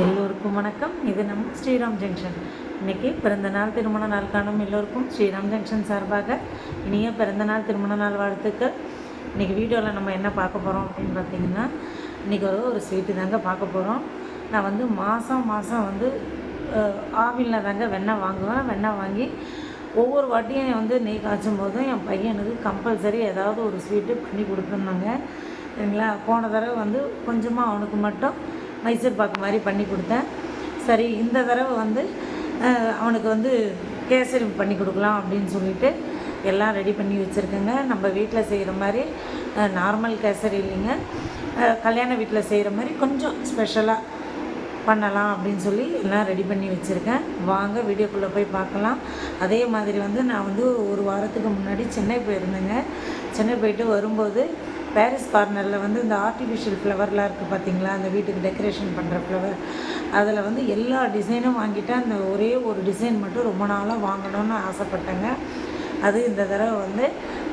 எல்லோருக்கும் வணக்கம். இது நம்ம ஸ்ரீராம் ஜங்ஷன். இன்றைக்கி பிறந்தநாள் திருமண நாள் காணும் எல்லோருக்கும் ஸ்ரீராம் ஜங்ஷன் சார்பாக இனிய பிறந்தநாள் திருமண நாள் வாழ்த்துக்கள். இன்றைக்கி வீடியோவில் நம்ம என்ன பார்க்க போகிறோம் அப்படின்னு பார்த்திங்கன்னா, இன்றைக்கி ஒரு ஸ்வீட்டு தாங்க பார்க்க போகிறோம். நான் வந்து மாதம் வந்து ஆவினில் தாங்க வெண்ணெய் வாங்குவேன். வெண்ணெய் வாங்கி ஒவ்வொரு வாட்டியும் வந்து நெய் காய்ச்சும் போதும் என் பையனுக்கு கம்பல்சரி ஏதாவது ஒரு ஸ்வீட்டு பண்ணி கொடுத்துருந்தாங்க. சரிங்களா? போன தடவை வந்து கொஞ்சமாக அவனுக்கு மட்டும் மைசூர் பாக்கு மாதிரி பண்ணி கொடுத்தேன். சரி, இந்த தடவை வந்து அவனுக்கு வந்து கேசரி பண்ணி கொடுக்கலாம் அப்படின்னு சொல்லிட்டு எல்லாம் ரெடி பண்ணி வச்சுருக்கேங்க. நம்ம வீட்டில் செய்கிற மாதிரி நார்மல் கேசரி இல்லைங்க, கல்யாண வீட்டில் செய்கிற மாதிரி கொஞ்சம் ஸ்பெஷலாக பண்ணலாம் அப்படின்னு சொல்லி எல்லாம் ரெடி பண்ணி வச்சுருக்கேன். வாங்க வீடியோக்குள்ளே போய் பார்க்கலாம். அதே மாதிரி வந்து நான் வந்து ஒரு வாரத்துக்கு முன்னாடி சென்னை போயிருந்தேங்க. சென்னை போயிட்டு வரும்போது பாரிஸ் கார்னரில் வந்து இந்த ஆர்டிஃபிஷியல் ஃப்ளவர்லாம் இருக்குது பார்த்திங்களா, அந்த வீட்டுக்கு டெக்கரேஷன் பண்ணுற ஃப்ளவர், அதில் வந்து எல்லா டிசைனும் வாங்கிட்டேன். அந்த ஒரே ஒரு டிசைன் மட்டும் ரொம்ப நாளாக வாங்கணும்னு ஆசைப்பட்டேங்க. அது இந்த தடவை வந்து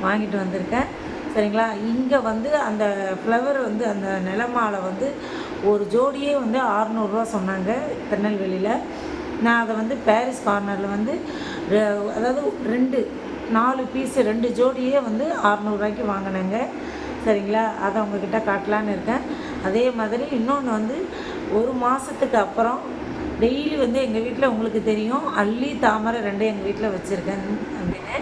வாங்கிட்டு வந்திருக்கேன். சரிங்களா? இங்கே வந்து அந்த ஃப்ளவர் வந்து அந்த நிலமாலை வந்து ஒரு ஜோடியே வந்து 600 சொன்னாங்க திருநெல்வேலியில். நான் அதை வந்து பாரிஸ் கார்னரில் வந்து அதாவது 4 பீஸு 2 ஜோடியே வந்து 600 வாங்கினேங்க. சரிங்களா? அதை உங்ககிட்ட காட்டலான்னு இருக்கேன். அதே மாதிரி இன்னொன்று வந்து ஒரு மாதத்துக்கு அப்புறம் டெய்லி வந்து எங்கள் வீட்டில் உங்களுக்கு தெரியும் அல்லி தாமரை 2 எங்கள் வீட்டில் வச்சுருக்கேன் அப்படின்னு.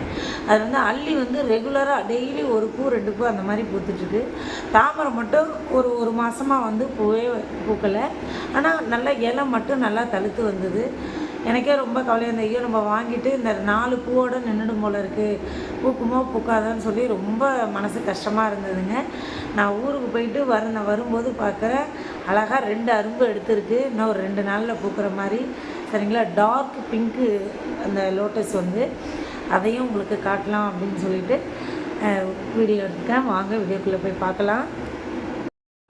அது வந்து அல்லி வந்து ரெகுலராக டெய்லி ஒரு பூ 2 பூ அந்த மாதிரி பூத்துட்ருக்கு. தாமரை மட்டும் ஒரு மாதமாக வந்து பூவே பூக்கலை. ஆனால் நல்லா இலை மட்டும் நல்லா தழுத்து வந்தது. எனக்கே ரொம்ப கவலையாக இருந்தது. ஐயோ, நம்ம வாங்கிட்டு இந்த 4 பூவோடு நின்றுடும் போல் இருக்குது, பூக்குமோ பூக்காதான்னு சொல்லி ரொம்ப மனசு கஷ்டமாக இருந்ததுங்க. நான் ஊருக்கு போயிட்டு வரும்போது பார்க்குறேன் அழகாக 2 அரும்பு எடுத்துருக்கு. இன்னும் ஒரு 2 நாளில் பூக்கிற மாதிரி. சரிங்களா? டார்க் பிங்க்கு அந்த லோட்டஸ் வந்து அதையும் உங்களுக்கு காட்டலாம் அப்படின்னு சொல்லிட்டு வீடியோ எடுத்துக்கேன். வாங்க வீடியோக்குள்ளே போய் பார்க்கலாம்.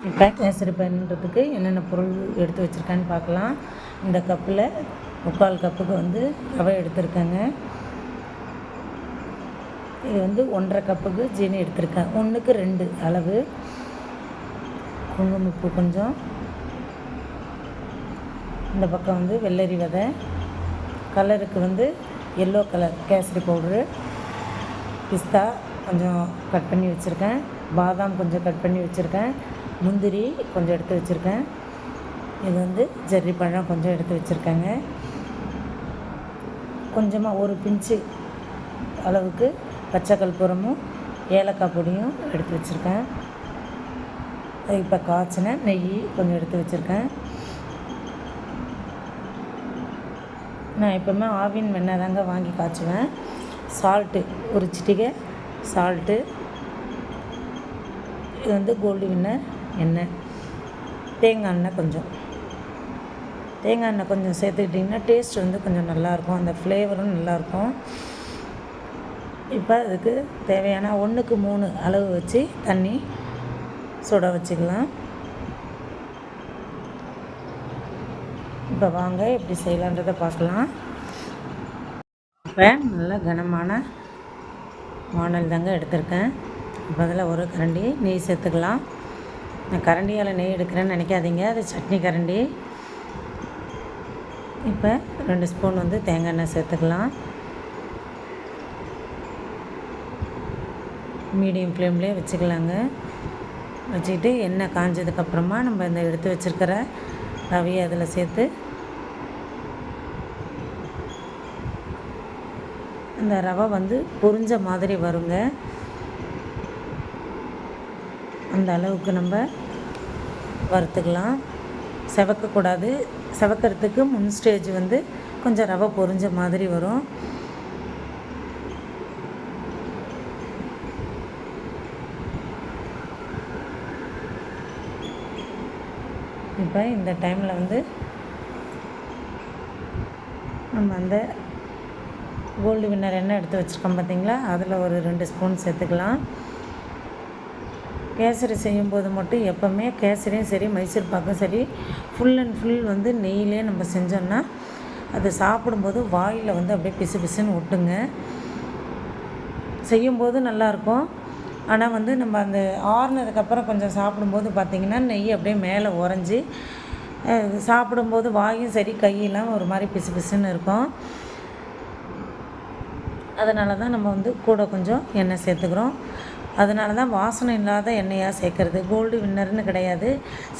இப்போ கேசரி பண்ணுறதுக்கு என்னென்ன பொருள் எடுத்து வச்சுருக்கேன்னு பார்க்கலாம். இந்த கப்பில் 3/4 கப்புக்கு வந்து ரவை எடுத்திருக்கேங்க. இது வந்து 1.5 கப்புக்கு ஜீனி எடுத்திருக்கேன். 1க்கு 2 அளவு. குங்குமப்பூ கொஞ்சம், இந்த பக்கம் வந்து வெள்ளரி விதை, கலருக்கு வந்து எல்லோ கலர் கேசரி பவுட்ரு, பிஸ்தா கொஞ்சம் கட் பண்ணி வச்சுருக்கேன், பாதாம் கொஞ்சம் கட் பண்ணி வச்சுருக்கேன், முந்திரி கொஞ்சம் எடுத்து வச்சுருக்கேன், இது வந்து ஜெர்ரி பழம் கொஞ்சம் எடுத்து வச்சுருக்கேங்க, கொஞ்சமாக ஒரு பிஞ்சு அளவுக்கு பச்சை கற்பூரமும் ஏலக்காய் பொடியும் எடுத்து வச்சுருக்கேன். இப்போ காய்ச்சின நெய் கொஞ்சம் எடுத்து வச்சுருக்கேன். நான் எப்போவுமே ஆவின் வெண்ணெய் தாங்க வாங்கி காய்ச்சுவேன். சால்ட்டு ஒரு சிட்டிகை சால்ட்டு, இது வந்து கோல்டு வின்னர் எண்ணெய், தேங்காய் எண்ணெய் கொஞ்சம் சேர்த்துக்கிட்டிங்கன்னா டேஸ்ட் வந்து கொஞ்சம் நல்லாயிருக்கும், அந்த ஃப்ளேவரும் நல்லாயிருக்கும். இப்போ அதுக்கு தேவையான 1க்கு 3 அளவு வச்சு தண்ணி சுட வச்சுக்கலாம். இப்போ வாங்க எப்படி செய்யலான்றதை பார்க்கலாம். இப்போ நல்லா கனமான வானல் தாங்க எடுத்திருக்கேன். இப்போ அதில் ஒரு கரண்டி நெய் சேர்த்துக்கலாம். நான் கரண்டியால் நெய் எடுக்கிறேன்னு நினைக்காதீங்க, அது சட்னி கரண்டி. இப்போ 2 ஸ்பூன் வந்து தேங்காய் எண்ணெய் சேர்த்துக்கலாம். மீடியம் ஃப்ளேம்லேயே வச்சுக்கலாங்க. வச்சுக்கிட்டு எண்ணெய் காஞ்சதுக்கப்புறமா நம்ம இந்த எடுத்து வச்சுருக்கிற ரவையை அதில் சேர்த்து அந்த ரவை வந்து பொரிஞ்ச மாதிரி வருங்க. அந்த அளவுக்கு நம்ம வறுத்துக்கலாம். செவக்கக்கூடாது. செவக்கிறதுக்கு முன் ஸ்டேஜ் வந்து கொஞ்சம் ரவை பொரிஞ்ச மாதிரி வரும். இப்போ இந்த டைமில் வந்து நம்ம அந்த கோல்டு வின்னர் எண்ணெய் எடுத்து வச்சுருக்கோம் பார்த்திங்களா, அதில் ஒரு 2 ஸ்பூன் சேர்த்துக்கலாம். கேசரி செய்யும்போது மட்டும் எப்போவுமே கேசரியும் சரி மைசூர் பாக்கும் சரி ஃபுல் அண்ட் ஃபுல் வந்து நெய்யிலே நம்ம செஞ்சோம்னா அது சாப்பிடும்போது வாயில் வந்து அப்படியே பிசு பிசுன்னு ஒட்டுங்க. செய்யும்போது நல்லாயிருக்கும். ஆனால் வந்து நம்ம அந்த ஆறுனதுக்கப்புறம் கொஞ்சம் சாப்பிடும்போது பார்த்திங்கன்னா நெய் அப்படியே மேலே உறைஞ்சி சாப்பிடும்போது வாயும் சரி கையெல்லாம் ஒரு மாதிரி பிசு பிசுன்னு இருக்கும். அதனால தான் நம்ம வந்து கூட கொஞ்சம் எண்ணெய் சேர்த்துக்கிறோம். அதனால தான் வாசனை இல்லாத எண்ணெயாக சேர்க்குறது. கோல்டு வின்னர்னு கிடையாது.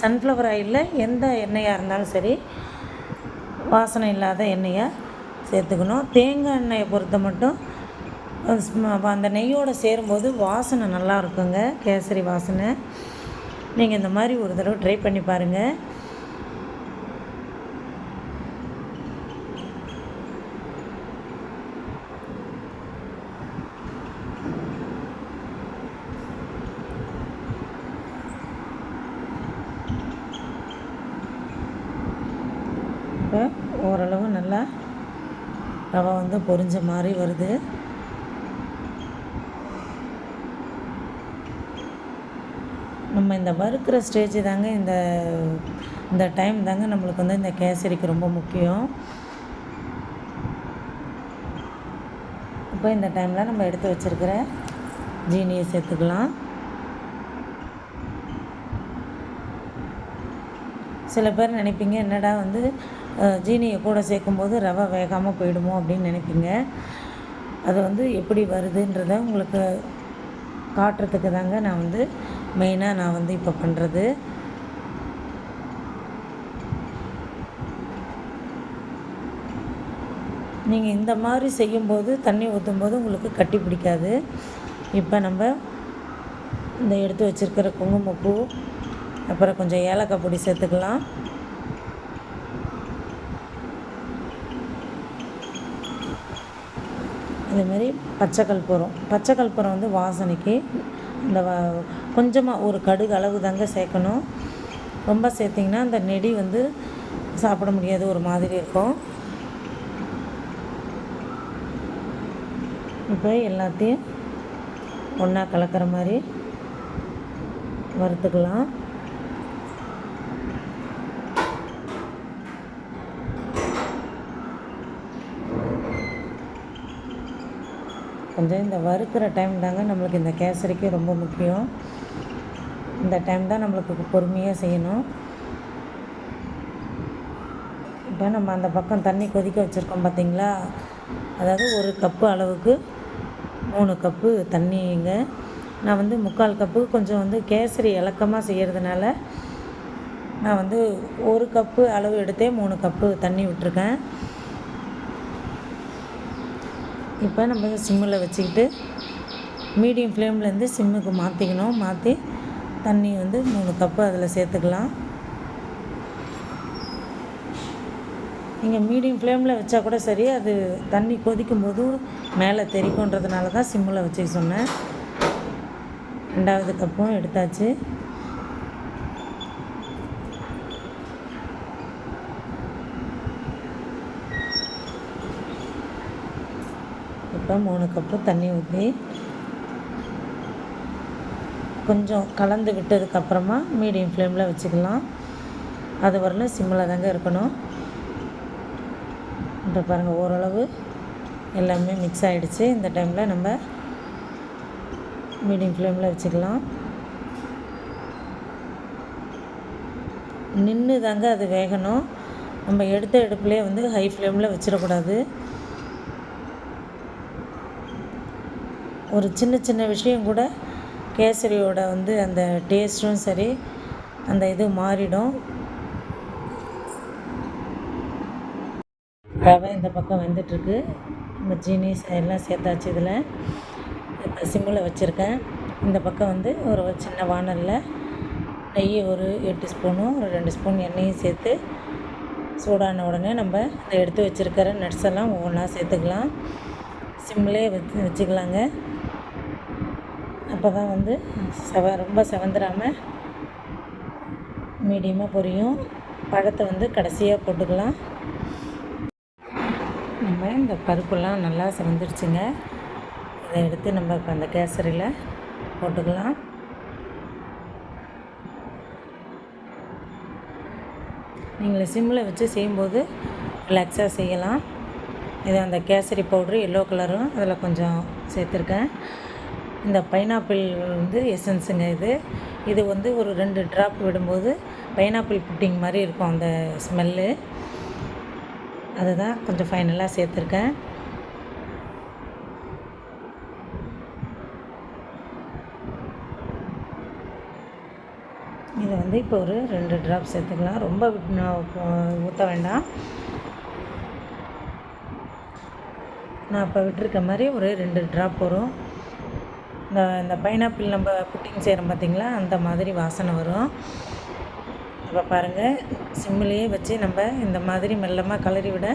சன்ஃப்ளவர் ஆயிலில் எந்த எண்ணெயாக இருந்தாலும் சரி வாசனை இல்லாத எண்ணெயாக சேர்த்துக்கணும். தேங்காய் எண்ணெயை பொறுத்த மட்டும் அந்த நெய்யோடு சேரும்போது வாசனை நல்லா இருக்குங்க, கேசரி வாசனை. நீங்கள் இந்த மாதிரி ஒரு தடவை ட்ரை பண்ணி பாருங்கள். இப்போ ஓரளவு நல்லா ரவை வந்து பொரிஞ்ச மாதிரி வருது. நம்ம இந்த வறுக்கிற ஸ்டேஜ் தாங்க இந்த டைம் தாங்க நம்மளுக்கு வந்து இந்த கேசரிக்கு ரொம்ப முக்கியம். இப்போ இந்த டைமில் நம்ம எடுத்து வச்சுருக்கிற ஜீனியை சேர்த்துக்கலாம். சில பேர் நினைப்பீங்க, என்னடா வந்து ஜீனியை கூட சேர்க்கும்போது ரவை வேகாமல் போயிடுமோ அப்படின்னு நினைப்பீங்க. அது வந்து எப்படி வருதுன்றதை உங்களுக்கு காட்டுறதுக்கு தாங்க நான் வந்து மெயினாக வந்து இப்போ பண்ணுறது. நீங்கள் இந்த மாதிரி செய்யும்போது தண்ணி ஊற்றும்போது உங்களுக்கு கட்டி பிடிக்காது. இப்போ நம்ம இந்த எடுத்து வச்சுருக்கிற குங்குமப்பூ, அப்புறம் கொஞ்சம் ஏலக்காய் பொடி சேர்த்துக்கலாம். அதேமாதிரி பச்சை கற்பூரம் வந்து வாசனைக்கு இந்த கொஞ்சமாக ஒரு கடுகு அளவு தாங்க சேர்க்கணும். ரொம்ப சேர்த்திங்கன்னா அந்த நெடி வந்து சாப்பிட முடியாது, ஒரு மாதிரி இருக்கும். இப்போ எல்லாத்தையும் ஒன்றா கலக்கிற மாதிரி வறுத்துக்கலாம். கொஞ்சம் இந்த வறுக்கிற டைம் தாங்க நம்மளுக்கு இந்த கேசரிக்கு ரொம்ப முக்கியம். இந்த டைம் தான் நம்மளுக்கு பொறுமையாக செய்யணும். இப்போ நம்ம அந்த பக்கம் தண்ணி கொதிக்க வச்சுருக்கோம் பார்த்திங்களா, அதாவது 1 கப்பு அளவுக்கு 3 கப்பு தண்ணிங்க. நான் வந்து 3/4 கப்பு கொஞ்சம் வந்து கேசரி இலக்கமாக செய்கிறதுனால நான் வந்து 1 கப்பு அளவு எடுத்தே 3 கப்பு தண்ணி விட்டுருக்கேன். இப்போ நம்ம சிம்மில் வச்சுக்கிட்டு மீடியம் ஃப்ளேம்லேருந்து சிம்முக்கு மாற்றிக்கணும். மாற்றி தண்ணி வந்து 3 கப்பு அதில் சேர்த்துக்கலாம். நீங்கள் மீடியம் ஃப்ளேமில் வச்சா கூட சரி, அது தண்ணி கொதிக்கும் போது மேலே தெரிக்குன்றதுனால தான் சிம்மில் வச்சுக்க சொன்னேன். 2வது கப்பும் எடுத்தாச்சு. இப்போ 3 கப்பு தண்ணி ஊற்றி கொஞ்சம் கலந்து விட்டதுக்கப்புறமா மீடியம் ஃப்ளேமில் வச்சுக்கலாம். அது வரலும் சிம்மில் தாங்க இருக்கணும். இப்போ பாருங்கள், ஓரளவு எல்லாமே மிக்ஸ் ஆகிடுச்சு. இந்த டைமில் நம்ம மீடியம் ஃப்ளேமில் வச்சுக்கலாம். நின்று தாங்க அது வேகணும். நம்ம எடுத்த அடுப்புலேயே வந்து ஹை ஃப்ளேமில் வச்சிடக்கூடாது. ஒரு சின்ன சின்ன விஷயம் கூட கேசரியோட வந்து அந்த டேஸ்ட்டும் சரி, அந்த இது மாறிடும். ரவை இந்த பக்கம் வெந்துட்டுருக்கு. இந்த ஜீனி எல்லாம் சேர்த்தாச்சு. இதில் இப்போ சிம்மில் வச்சுருக்கேன். இந்த பக்கம் வந்து ஒரு சின்ன வானலில் நெய் ஒரு 8 ஸ்பூனும் ஒரு 2 ஸ்பூன் எண்ணெயும் சேர்த்து சூடான உடனே நம்ம இந்த எடுத்து வச்சுருக்கிற நட்ஸ் எல்லாம் ஒவ்வொன்றா சேர்த்துக்கலாம். சிம்மிலே வச்சுக்கலாங்க. அப்போ தான் வந்து ரொம்ப செவந்துடாமல் மீடியமாக பொரியும். பழத்தை வந்து கடைசியாக போட்டுக்கலாம். நம்ம இந்த பருப்புலாம் நல்லா செவந்துருச்சுங்க. இதை எடுத்து நம்ம இப்போ அந்த கேசரியில் போட்டுக்கலாம். நீங்கள் சிம்மில் வச்சு செய்யும்போது ரிலாக்ஸாக செய்யலாம். இது அந்த கேசரி பவுட்ரு எல்லோ கலரும் அதில் கொஞ்சம் சேர்த்துருக்கேன். இந்த பைனாப்பிள் வந்து எசன்ஸுங்க. இது வந்து ஒரு 2 ட்ராப் விடும்போது பைனாப்பிள் புட்டிங் மாதிரி இருக்கும் அந்த ஸ்மெல்லு. அதுதான் கொஞ்சம் ஃபைனலாக சேர்த்துருக்கேன். இதை வந்து இப்போ ஒரு 2 ட்ராப் சேர்த்துக்கலாம். ரொம்ப ஊற்ற வேண்டாம். நான் இப்போ விட்டுருக்க மாதிரி ஒரு 2 ட்ராப் வரும். இந்த பைனாப்பிள் நம்ம புட்டிங் செய்கிறோம் பார்த்திங்களா, அந்த மாதிரி வாசனை வரும். இப்போ பாருங்கள், சிம்மிலேயே வச்சு நம்ம இந்த மாதிரி மெல்லமாக கிளறி விட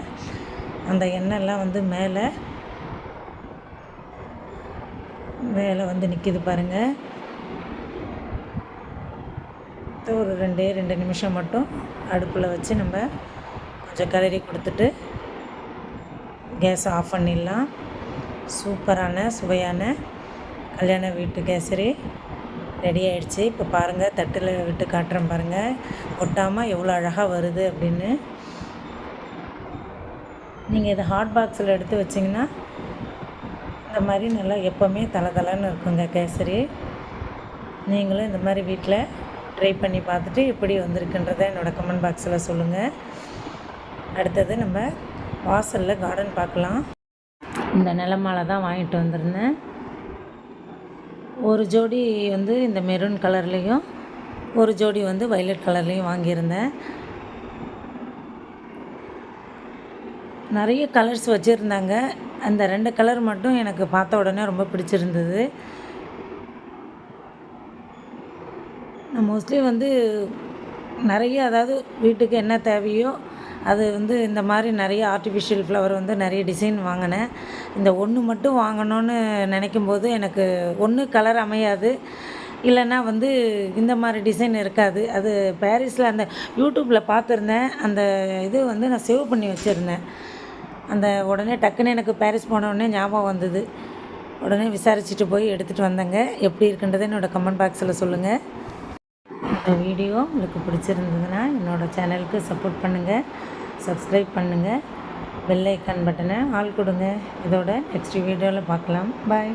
அந்த எண்ணெய்லாம் வந்து மேலே வந்து நிற்கிது பாருங்கள். ஒரு 2 நிமிஷம் மட்டும் அடுப்பில் வச்சு நம்ம கொஞ்சம் கிளறி கொடுத்துட்டு கேஸை ஆஃப் பண்ணிடலாம். சூப்பரான சுவையான கல்யாண வீட்டு கேசரி ரெடி ஆகிடுச்சு. இப்போ பாருங்கள், தட்டில் விட்டு காட்டுறேன் பாருங்கள், ஒட்டாமல் எவ்வளோ அழகாக வருது அப்படின்னு. நீங்கள் இதை ஹாட் பாக்ஸில் எடுத்து வச்சிங்கன்னா இந்த மாதிரி நல்லா எப்போவுமே தளன்னு இருக்குங்க கேசரி. நீங்களும் இந்த மாதிரி வீட்டில் ட்ரை பண்ணி பார்த்துட்டு எப்படி வந்திருக்குன்றதை என்னோடய கமெண்ட் பாக்ஸில் சொல்லுங்கள். அடுத்தது நம்ம வாசலில் கார்டன் பார்க்கலாம். இந்த நிலமாலை தான் வாங்கிட்டு வந்திருந்தேன். ஒரு ஜோடி வந்து இந்த மெரூன் கலர்லேயும் ஒரு ஜோடி வந்து வயலட் கலர்லேயும் வாங்கியிருந்தேன். நிறைய கலர்ஸ் வச்சுருந்தாங்க. அந்த 2 கலர் மட்டும் எனக்கு பார்த்த உடனே ரொம்ப பிடிச்சிருந்தது. நான் மோஸ்ட்லி வந்து நிறைய, அதாவது வீட்டுக்கு என்ன தேவையோ அது வந்து இந்த மாதிரி நிறைய ஆர்டிஃபிஷியல் ஃப்ளவர் வந்து நிறைய டிசைன் வாங்கினேன். இந்த ஒன்று மட்டும் வாங்கணும்னு நினைக்கும்போது எனக்கு ஒன்று கலர் அமையாது, இல்லைன்னா வந்து இந்த மாதிரி டிசைன் இருக்காது. அது பாரிஸில் அந்த யூடியூப்பில் பார்த்துருந்தேன். அந்த இது வந்து நான் சேவ் பண்ணி வச்சுருந்தேன். அந்த உடனே டக்குன்னு எனக்கு பாரிஸ் போனோடனே ஞாபகம் வந்தது. உடனே விசாரிச்சுட்டு போய் எடுத்துகிட்டு வந்தேங்க. எப்படி இருக்குன்றதை என்னோடய கமெண்ட் பாக்ஸில் சொல்லுங்கள். இந்த வீடியோ உங்களுக்கு பிடிச்சிருந்ததுன்னா என்னோடய சேனலுக்கு சப்போர்ட் பண்ணுங்கள், சப்ஸ்கிரைப் பண்ணுங்கள், பெல் ஐக்கான் பட்டனை ஆல் கொடுங்க. இதோட நெக்ஸ்ட் வீடியோவில் பார்க்கலாம். பாய்.